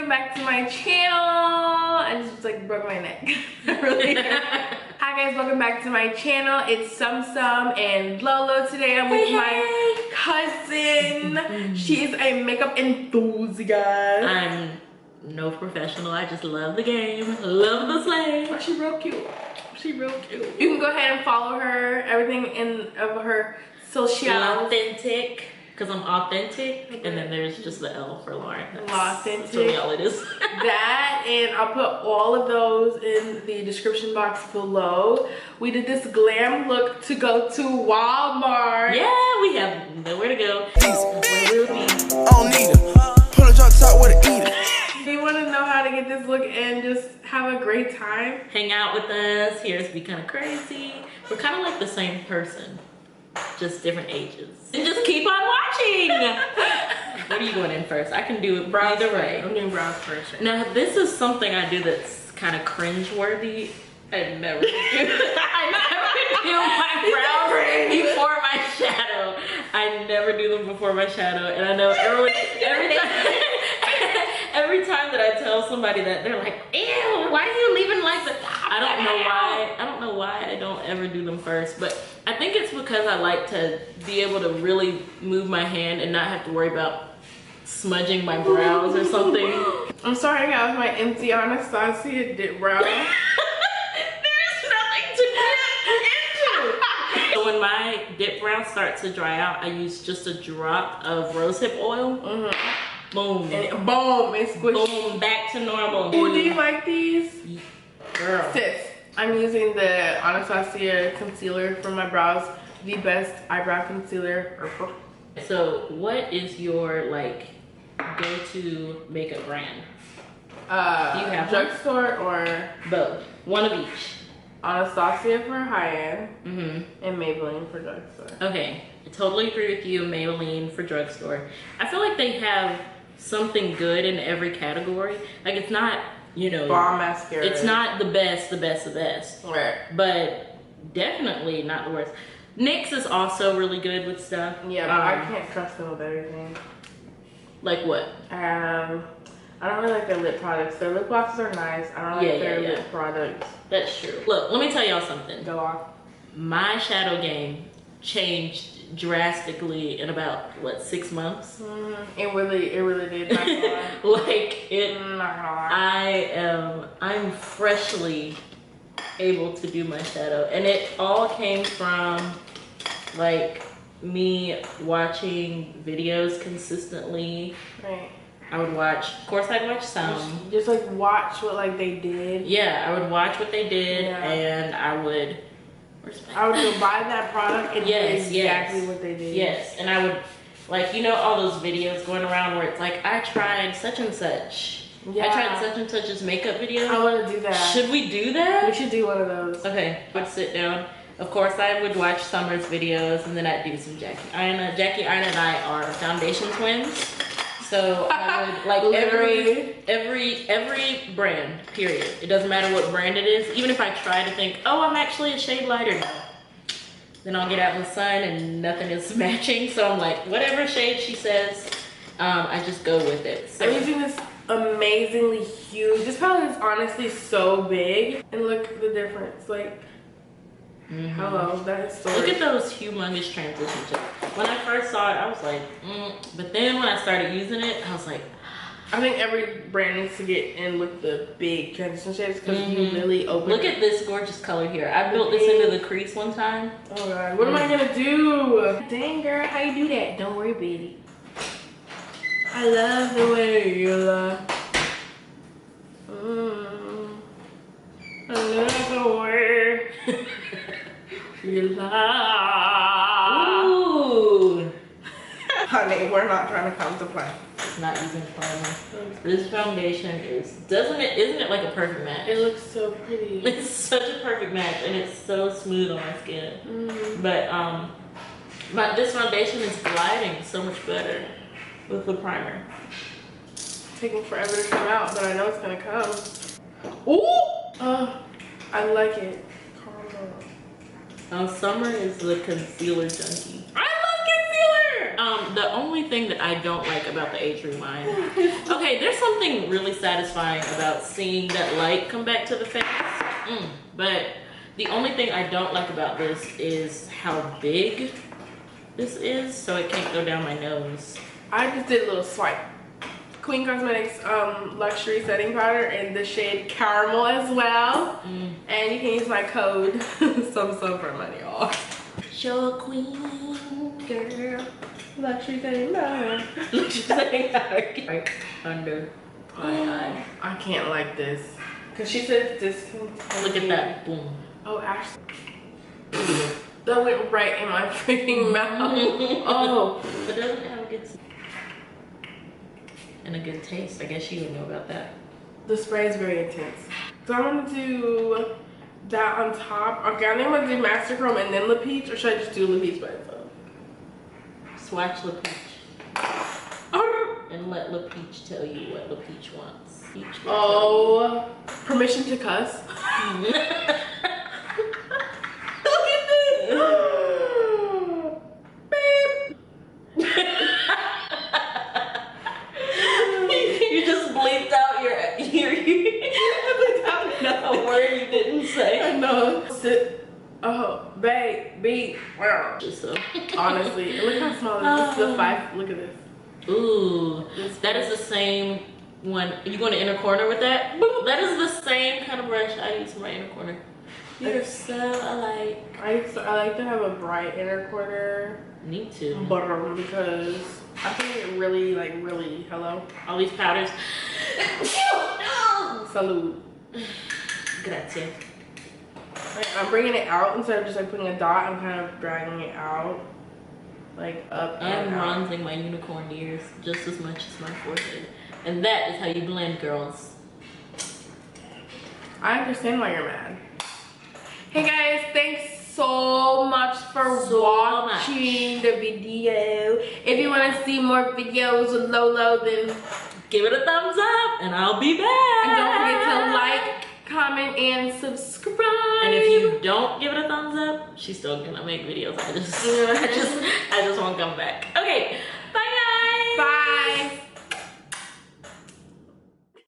welcome back to my channel. I just like broke my neck. Really. Hi guys, welcome back to my channel. It's SummSumm and Lolo. Today I'm with my cousin. She's a makeup enthusiast. I'm no professional, I just love the game, love the slay. Oh, she's real cute. She's real cute. You can go ahead and follow her, everything of her social. Authentic. Because I'm authentic, and then there's just the L for Lauren. Authentic. That's really all it is. That, and I'll put all of those in the description box below. We did this glam look to go to Walmart. Yeah, we have nowhere to go. I don't need them. Pull a drunk top with an eater. Do you want to know how to get this look and just have a great time? Hang out with us, hear us be kind of crazy. We're kind of like the same person, just different ages. And just keep on watching. What are you going in first? I can do it either way. I'm doing brows first. Right? Now, this is something I do that's kind of cringe-worthy. I never do my brows before my shadow. I never do them before my shadow, and I know every time that I tell somebody that, they're like, ew, why are you leaving like that? I don't know why. I don't know why I don't ever do them first, but I think it's because I like to be able to really move my hand and not have to worry about smudging my brows or something. I'm sorry guys, my empty Anastasia dip brow. There's nothing to dip into. So when my dip brows start to dry out, I use just a drop of rosehip oil. Boom. And boom, it's squishy. Boom, back to normal. Ooh, do you like these? Girl. Sis, I'm using the Anastasia concealer for my brows. The best eyebrow concealer. So what is your like go-to makeup brand? Do you have drugstore or both? One of each. Anastasia for high-end and Maybelline for drugstore. Okay, I totally agree with you. Maybelline for drugstore. I feel like they have something good in every category. Like it's not, you know, bomb mascara. It's not the best. Right. But definitely not the worst. NYX is also really good with stuff. Yeah, but I can't trust them with everything. Like what? I don't really like their lip products. Their lip glosses are nice. I don't like their lip products. That's true. Look, let me tell y'all something. Go on. My shadow game changed drastically in about what, 6 months? It really did. Not gonna lie. Like it. Not gonna lie. I'm freshly able to do my shadow, and it all came from like me watching videos consistently. Right. I would watch, of course I'd watch some. Just like watch what like they did. Yeah, I would watch what they did, and I would go buy that product and do exactly what they did. Yes, and I would, like, you know all those videos going around where it's like, I tried such and such. Yeah. I tried such and such's makeup video. I want to do that. Should we do that? We should do one of those. Okay, let's sit down. Of course, I would watch Summer's videos, and then I'd do some Jackie Ina. Jackie Ina and I are foundation twins. So I would like every brand, period. It doesn't matter what brand it is. Even if I try to think, oh, I'm actually a shade lighter now. Then I'll get out in the sun and nothing is matching. So I'm like, whatever shade she says, I just go with it. So I'm using this amazingly huge. This palette is honestly so big. And look at the difference. Like, hello, that is so look at those humongous transitions. When I first saw it, I was like, but then when I started using it, I was like, I think every brand needs to get in with the big transition shades because you really open. Look at this gorgeous color here. I built this into the crease one time. Oh god, what am I gonna do? Dang girl, how you do that? Don't worry, baby. I love the way you lie. I love the way you lie. Ooh. Honey, we're not trying to come to play. It's not even primer. This foundation isn't it like a perfect match? It looks so pretty. It's such a perfect match, and it's so smooth on my skin. But this foundation is gliding so much better with the primer. It's taking forever to come out, but I know it's gonna come. Ooh! I like it. Calm down. Summer is the concealer junkie. I love concealer! The only thing that I don't like about the age rewind. Okay, there's something really satisfying about seeing that light come back to the face. But the only thing I don't like about this is how big this is, so it can't go down my nose. I just did a little swipe. Queen Cosmetics luxury setting powder in the shade caramel as well. And you can use my code SummSumm for money off. Show queen Girl, luxury setting powder. Luxury setting powder. Right under my eye. I can't like this. Cause she said this. Look at that. Boom. Oh, actually. That went right in my freaking mouth. Oh. But doesn't it have a good and a good taste? I guess you would know about that. The spray is very intense. So I'm gonna do that on top. Okay, I think I'm gonna do Master Chrome and then La Peach, or should I just do La Peach by itself? Swatch La Peach. And let La Peach tell you what La Peach wants. Oh, permission to cuss. Look at this. Beep. You just bleeped out your a word you didn't say. I know. Sit. Oh, baby. Wow. So. Honestly, look how small this is. This is the 5. Look at this. Ooh, that is the same one. You going to inner corner with that? That is the same kind of brush I use for my inner corner. You're so alike. I like to have a bright inner corner. Me too. Because I think it really, hello. All these powders. Salud. Grazie. I'm bringing it out instead of just like putting a dot. I'm kind of dragging it out, like up and I'm out. bronzing my unicorn ears just as much as my forehead, and that is how you blend, girls. I understand why you're mad. Hey guys, thanks so much for watching the video. If you want to see more videos with Lolo, then give it a thumbs up, and I'll be back. And don't forget to like, comment, and subscribe. And if you don't give it a thumbs up, she's still gonna make videos. I just won't come back. Okay,